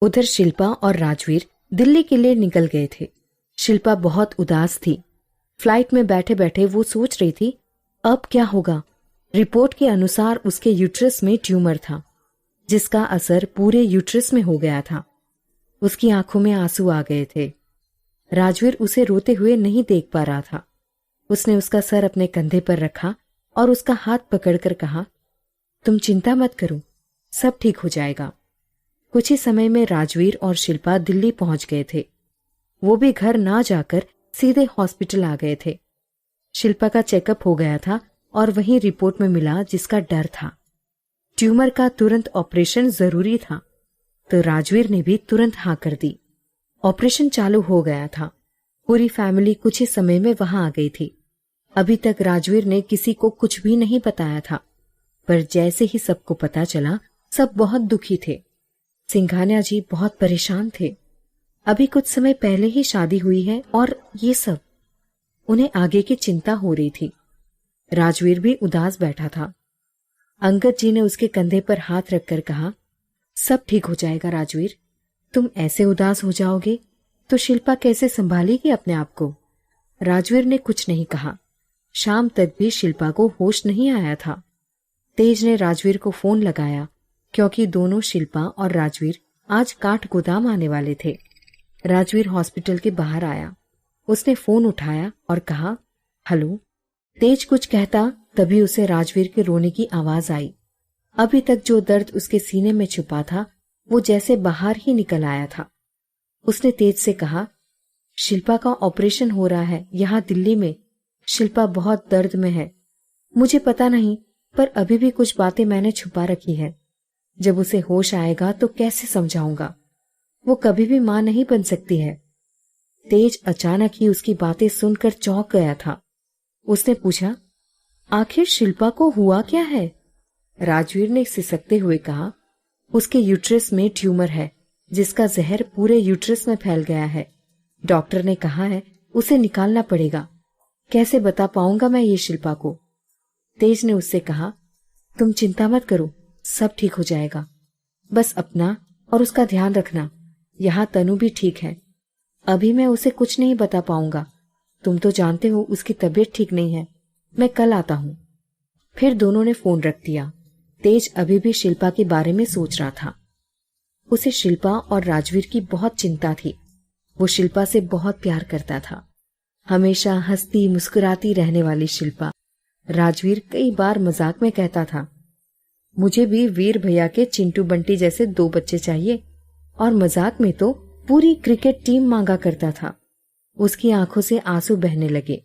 उधर शिल्पा और राजवीर दिल्ली के लिए निकल गए थे। शिल्पा बहुत उदास थी। फ्लाइट में बैठे बैठे वो सोच रही थी अब क्या होगा। रिपोर्ट के अनुसार उसके यूट्रस में ट्यूमर था, जिसका असर पूरे यूट्रस में हो गया था। उसकी आंखों में आंसू आ गए थे। राजवीर उसे रोते हुए नहीं देख पा रहा था। उसने उसका सर अपने कंधे पर रखा और उसका हाथ पकड़कर कहा, तुम चिंता मत करो, सब ठीक हो जाएगा। कुछ ही समय में राजवीर और शिल्पा दिल्ली पहुंच गए थे। वो भी घर ना जाकर सीधे हॉस्पिटल आ गए थे। शिल्पा का चेकअप हो गया था और वही रिपोर्ट में मिला जिसका डर था। ट्यूमर का तुरंत ऑपरेशन जरूरी था, तो राजवीर ने भी तुरंत हाँ कर दी। ऑपरेशन चालू हो गया था। पूरी फैमिली कुछ ही समय में वहां आ गई थी। अभी तक राजवीर ने किसी को कुछ भी नहीं बताया था, पर जैसे ही सबको पता चला सब बहुत दुखी थे। सिंघानिया जी बहुत परेशान थे। अभी कुछ समय पहले ही शादी हुई है और ये सब, उन्हें आगे की चिंता हो रही थी। राजवीर भी उदास बैठा था। अंगद जी ने उसके कंधे पर हाथ रखकर कहा, सब ठीक हो जाएगा राजवीर, तुम ऐसे उदास हो जाओगे तो शिल्पा कैसे संभालेगी अपने आप को। राजवीर ने कुछ नहीं कहा। शाम तक भी शिल्पा को होश नहीं आया था। तेज ने राजवीर को फोन लगाया, क्योंकि दोनों शिल्पा और राजवीर आज काठ गोदाम आने वाले थे। राजवीर हॉस्पिटल के बाहर आया। उसने फोन उठाया और कहा, हेलो। तेज कुछ कहता तभी उसे राजवीर के रोने की आवाज आई। अभी तक जो दर्द उसके सीने में छुपा था वो जैसे बाहर ही निकल आया था। उसने तेज से कहा, शिल्पा का ऑपरेशन हो रहा है यहाँ दिल्ली में। शिल्पा बहुत दर्द में है। मुझे पता नहीं, पर अभी भी कुछ बातें मैंने छुपा रखी है। जब उसे होश आएगा तो कैसे समझाऊंगा। वो कभी भी मां नहीं बन सकती है। तेज अचानक ही उसकी बातें सुनकर चौंक गया था। उसने पूछा, आखिर शिल्पा को हुआ क्या है? राजवीर ने सिसकते हुए कहा, उसके यूट्रस में ट्यूमर है, जिसका जहर पूरे यूट्रस में फैल गया है। डॉक्टर ने कहा है उसे निकालना पड़ेगा। कैसे बता पाऊंगा मैं ये शिल्पा को। तेज ने उससे कहा, तुम चिंता मत करो, सब ठीक हो जाएगा। बस अपना और उसका ध्यान रखना। यहाँ तनु भी ठीक है। अभी मैं उसे कुछ नहीं बता पाऊंगा। तुम तो जानते हो उसकी तबीयत ठीक नहीं है। मैं कल आता हूँ। फिर दोनों ने फोन रख दिया। तेज अभी भी शिल्पा के बारे में सोच रहा था। उसे शिल्पा और राजवीर की बहुत चिंता थी। वो शिल्पा से बहुत प्यार करता था। हमेशा हंसती मुस्कुराती रहने वाली शिल्पा। राजवीर कई बार मजाक में कहता था, मुझे भी वीर भैया के चिंटू बंटी जैसे 2 बच्चे चाहिए, और मजाक में तो पूरी क्रिकेट टीम मांगा करता था। उसकी आंखों से आंसू बहने लगे।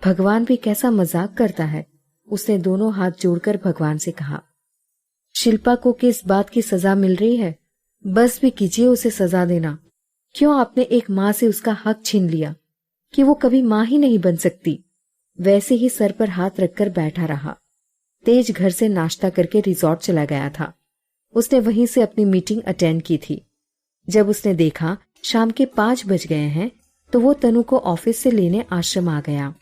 भगवान भी कैसा मजाक करता है। उसने दोनों हाथ जोड़कर भगवान से कहा, शिल्पा को किस बात की सजा मिल रही है? बस भी कीजिए उसे सजा देना। क्यों आपने एक माँ से उसका हक छीन लिया कि वो कभी माँ ही नहीं बन सकती। वैसे ही सर पर हाथ रखकर बैठा रहा। तेज घर से नाश्ता करके रिजॉर्ट चला गया था। उसने वहीं से अपनी मीटिंग अटेंड की थी। जब उसने देखा शाम के 5 बज गए हैं तो वो तनु को ऑफिस से लेने आश्रम आ गया।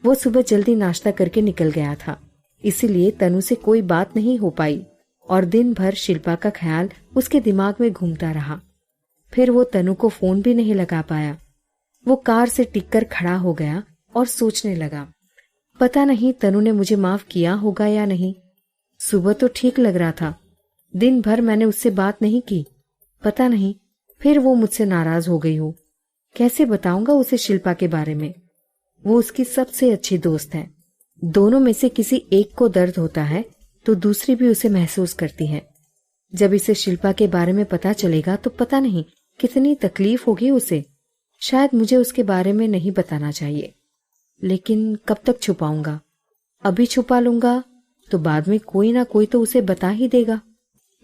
वो सुबह जल्दी नाश्ता करके निकल गया था, इसीलिए तनु से कोई बात नहीं हो पाई और दिन भर शिल्पा का ख्याल उसके दिमाग में घूमता रहा। फिर वो तनु को फोन भी नहीं लगा पाया। वो कार से टिककर खड़ा हो गया और सोचने लगा, पता नहीं तनु ने मुझे माफ किया होगा या नहीं। सुबह तो ठीक लग रहा था। दिन भर मैंने उससे बात नहीं की। पता नहीं फिर वो मुझसे नाराज हो गई हो। कैसे बताऊंगा उसे शिल्पा के बारे में। वो उसकी सबसे अच्छी दोस्त है। दोनों में से किसी एक को दर्द होता है तो दूसरी भी उसे महसूस करती है। जब इसे शिल्पा के बारे में पता चलेगा तो पता नहीं कितनी तकलीफ होगी उसे। शायद मुझे उसके बारे में नहीं बताना चाहिए, लेकिन कब तक छुपाऊंगा। अभी छुपा लूंगा तो बाद में कोई ना कोई तो उसे बता ही देगा।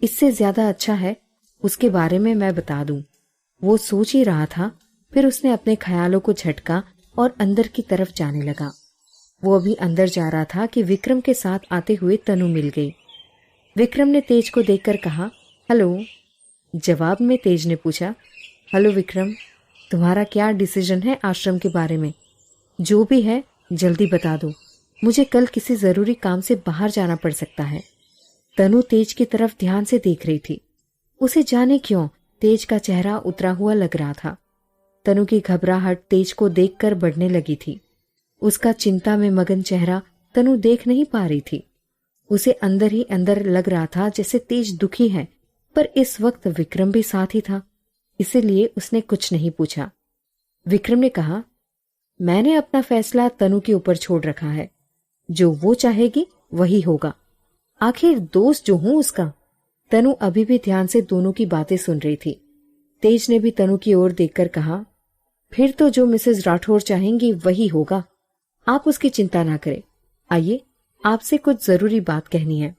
इससे ज्यादा अच्छा है उसके बारे में मैं बता दूं। वो सोच ही रहा था, फिर उसने अपने ख्यालों को झटका और अंदर की तरफ जाने लगा। वो अभी अंदर जा रहा था कि विक्रम के साथ आते हुए तनु मिल गई। विक्रम ने तेज को देखकर कहा, हेलो। जवाब में तेज ने पूछा, हेलो विक्रम, तुम्हारा क्या डिसीजन है आश्रम के बारे में? जो भी है जल्दी बता दो, मुझे कल किसी जरूरी काम से बाहर जाना पड़ सकता है। तनु तेज की तरफ ध्यान से देख रही थी। उसे जाने क्यों तेज का चेहरा उतरा हुआ लग रहा था। तनु की घबराहट तेज को देखकर बढ़ने लगी थी। उसका चिंता में मगन चेहरा तनु देख नहीं पा रही थी। उसे अंदर ही अंदर लग रहा था जैसे तेज दुखी है, पर इस वक्त विक्रम भी साथ ही था, इसीलिए उसने कुछ नहीं पूछा। विक्रम ने कहा, मैंने अपना फैसला तनु के ऊपर छोड़ रखा है। जो वो चाहेगी वही होगा। आखिर दोस्त जो हूं उसका। तनु अभी भी ध्यान से दोनों की बातें सुन रही थी। तेज ने भी तनु की ओर देखकर कहा, फिर तो जो मिसेस राठौर चाहेंगी वही होगा। आप उसकी चिंता ना करें। आइए, आपसे कुछ जरूरी बात कहनी है।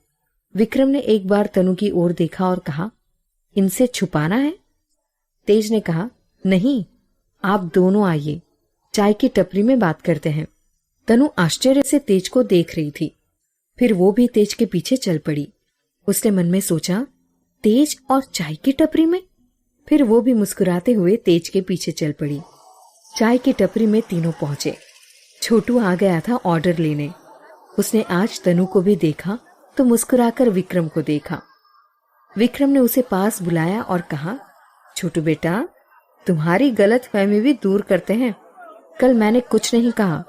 विक्रम ने एक बार तनु की ओर देखा और कहा, इनसे छुपाना है? तेज ने कहा, नहीं, आप दोनों आइए, चाय की टपरी में बात करते हैं। तनु आश्चर्य से तेज को देख रही थी। फिर वो भी तेज के पीछे चल पड़ी। उसने मन में सोचा, तेज और चाय की टपरी में? फिर वो भी मुस्कुराते हुए तेज के पीछे चल पड़ी। चाय की टपरी में तीनों पहुंचे। छोटू आ गया था ऑर्डर लेने। उसने आज तनु को भी देखा तो मुस्कुराकर विक्रम को देखा। विक्रम ने उसे पास बुलाया और कहा, छोटू बेटा, तुम्हारी गलत फहमी भी दूर करते हैं। कल मैंने कुछ नहीं कहा,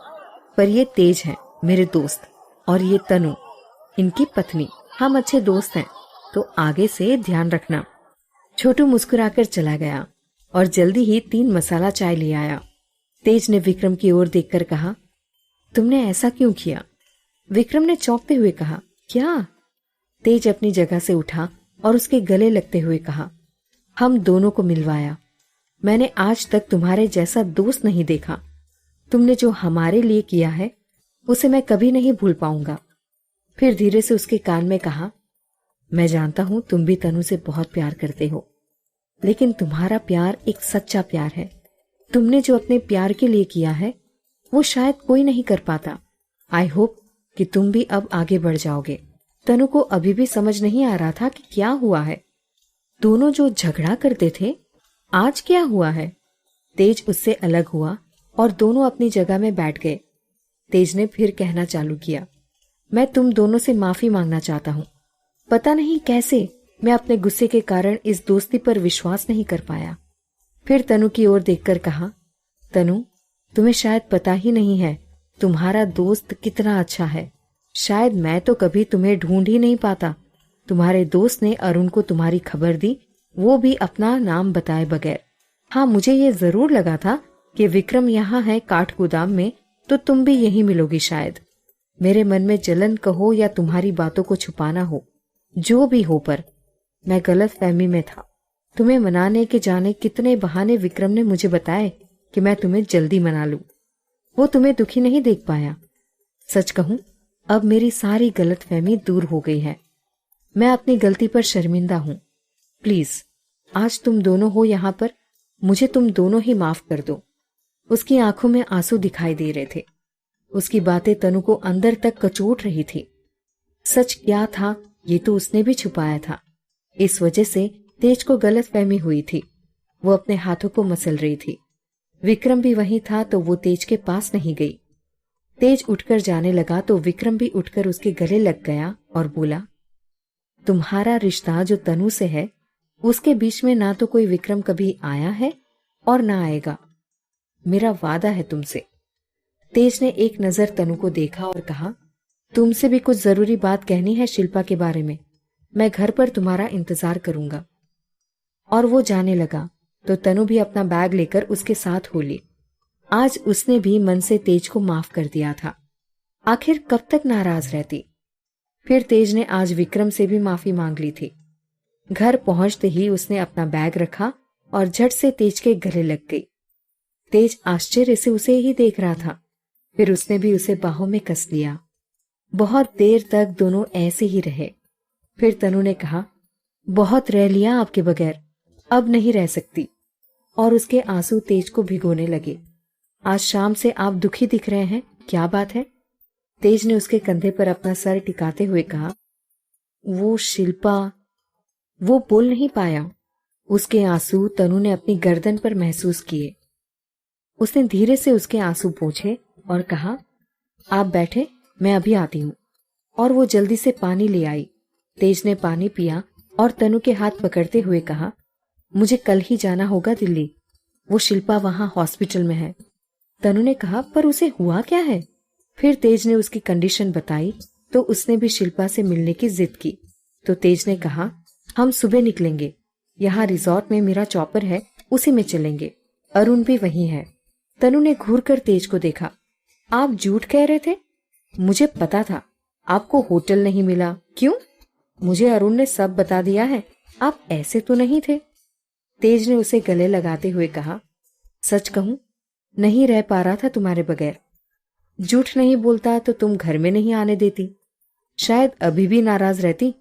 पर ये तेज है मेरे दोस्त, और ये तनु इनकी पत्नी। हम अच्छे दोस्त हैं, तो आगे से ध्यान रखना। छोटू मुस्कुराकर चला गया और जल्दी ही 3 मसाला चाय ले आया। तेज ने विक्रम की ओर देखकर कहा, तुमने ऐसा क्यों किया? विक्रम ने चौंकते हुए कहा, क्या? तेज अपनी जगह से उठा और उसके गले लगते हुए कहा, हम दोनों को मिलवाया। मैंने आज तक तुम्हारे जैसा दोस्त नहीं देखा। तुमने जो हमारे लिए किया है उसे मैं कभी नहीं भूल पाऊंगा। फिर धीरे से उसके कान में कहा, मैं जानता हूं तुम भी तनु से बहुत प्यार करते हो, लेकिन तुम्हारा प्यार एक सच्चा प्यार है। तुमने जो अपने प्यार के लिए किया है वो शायद कोई नहीं कर पाता। आई होप कि तुम भी अब आगे बढ़ जाओगे। तनु को अभी भी समझ नहीं आ रहा था कि क्या हुआ है। दोनों जो झगड़ा करते थे, आज क्या हुआ है? तेज उससे अलग हुआ और दोनों अपनी जगह में बैठ गए। तेज ने फिर कहना चालू किया, मैं तुम दोनों से माफी मांगना चाहता हूं। पता नहीं कैसे मैं अपने गुस्से के कारण इस दोस्ती पर विश्वास नहीं कर पाया। फिर तनु की ओर देखकर कहा, तनु, तुम्हें शायद पता ही नहीं है तुम्हारा दोस्त कितना अच्छा है। शायद मैं तो कभी तुम्हें ढूंढ ही नहीं पाता। तुम्हारे दोस्त ने अरुण को तुम्हारी खबर दी, वो भी अपना नाम बताए बगैर। हाँ, मुझे ये जरूर लगा था कि विक्रम यहाँ है काठ गोदाम में, तो तुम भी यहीं मिलोगी शायद। मेरे मन में जलन कहो या तुम्हारी बातों को छुपाना हो, जो भी हो, पर मैं गलत फहमी में था। तुम्हें मनाने के जाने कितने बहाने विक्रम ने मुझे बताए कि मैं तुम्हें जल्दी मना लूं। वो तुम्हें दुखी नहीं देख पाया। सच कहूं, अब मेरी सारी गलतफहमी दूर हो गई है। मैं अपनी गलती पर शर्मिंदा हूं। प्लीज, आज तुम दोनों हो यहाँ पर, मुझे तुम दोनों ही माफ कर दो। उसकी आंखों में आंसू दिखाई दे रहे थे। उसकी बातें तनु को अंदर तक कचोट रही थी। सच क्या था ये तो उसने भी छुपाया था। इस वजह से तेज को गलतफहमी हुई थी। वो अपने हाथों को मसल रही थी। विक्रम भी वहीं था तो वो तेज के पास नहीं गई। तेज उठकर जाने लगा तो विक्रम भी उठकर उसके गले लग गया और बोला, तुम्हारा रिश्ता जो तनु से है उसके बीच में ना तो कोई विक्रम कभी आया है और ना आएगा। मेरा वादा है तुमसे। तेज ने एक नजर तनु को देखा और कहा, तुमसे भी कुछ जरूरी बात कहनी है शिल्पा के बारे में। मैं घर पर तुम्हारा इंतजार करूंगा। और वो जाने लगा तो तनु भी अपना बैग लेकर उसके साथ हो ली। आज उसने भी मन से तेज को माफ कर दिया था। आखिर कब तक नाराज रहती। फिर तेज ने आज विक्रम से भी माफी मांग ली थी। घर पहुंचते ही उसने अपना बैग रखा और झट से तेज के गले लग गई। तेज आश्चर्य से उसे ही देख रहा था। फिर उसने भी उसे बाहों में कस लिया। बहुत देर तक दोनों ऐसे ही रहे। फिर तनु ने कहा, बहुत रह लिया आपके बगैर, अब नहीं रह सकती। और उसके आंसू तेज को भिगोने लगे। आज शाम से आप दुखी दिख रहे हैं, क्या बात है? तेज ने उसके कंधे पर अपना सर टिकाते हुए कहा, वो शिल्पा। वो बोल नहीं पाया। उसके आंसू तनु ने अपनी गर्दन पर महसूस किए। उसने धीरे से उसके आंसू पोंछे और कहा, आप बैठे, मैं अभी आती हूं। और वो जल्दी से पानी ले आई। तेज ने पानी पिया और तनु के हाथ पकड़ते हुए कहा, मुझे कल ही जाना होगा दिल्ली। वो शिल्पा वहां हॉस्पिटल में है। तनु ने कहा, पर उसे हुआ क्या है? फिर तेज ने उसकी कंडीशन बताई तो उसने भी शिल्पा से मिलने की जिद की। तो तेज ने कहा, हम सुबह निकलेंगे, यहाँ रिजॉर्ट में मेरा चॉपर है, उसी में चलेंगे। अरुण भी वहीं है। तनु ने घूरकर तेज को देखा। आप झूठ कह रहे थे? मुझे पता था आपको होटल नहीं मिला। क्यों? मुझे अरुण ने सब बता दिया है, आप ऐसे तो नहीं थे। तेज ने उसे गले लगाते हुए कहा, सच कहूं, नहीं रह पा रहा था तुम्हारे बगैर। झूठ नहीं बोलता तो तुम घर में नहीं आने देती, शायद अभी भी नाराज रहती।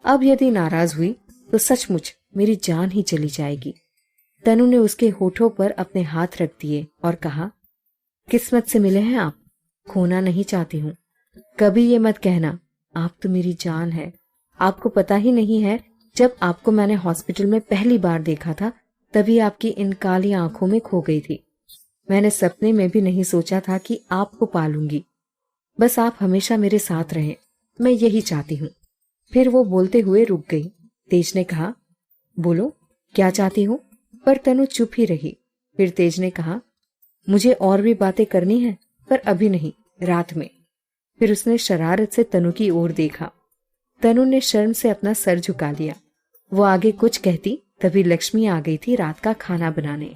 अब यदि नाराज हुई तो सचमुच मेरी जान ही चली जाएगी। तनु ने उसके होठों पर अपने हाथ रख दिए और कहा, किस्मत से मिले हैं आप, खोना नहीं चाहती हूं। कभी ये मत कहना, आप तो मेरी जान है। आपको पता ही नहीं है, जब आपको मैंने हॉस्पिटल में पहली बार देखा था तभी आपकी इन काली आंखों में खो गई थी। मैंने सपने में भी नहीं सोचा था कि आपको पालूंगी। बस आप हमेशा मेरे साथ रहें, मैं यही चाहती हूँ। फिर वो बोलते हुए रुक गई। तेज ने कहा, बोलो क्या चाहती हो? पर तनु चुप ही रही। फिर तेज ने कहा, मुझे और भी बातें करनी है, पर अभी नहीं, रात में। फिर उसने शरारत से तनु की ओर देखा। तनु ने शर्म से अपना सर झुका लिया। वो आगे कुछ कहती तभी लक्ष्मी आ गई थी रात का खाना बनाने।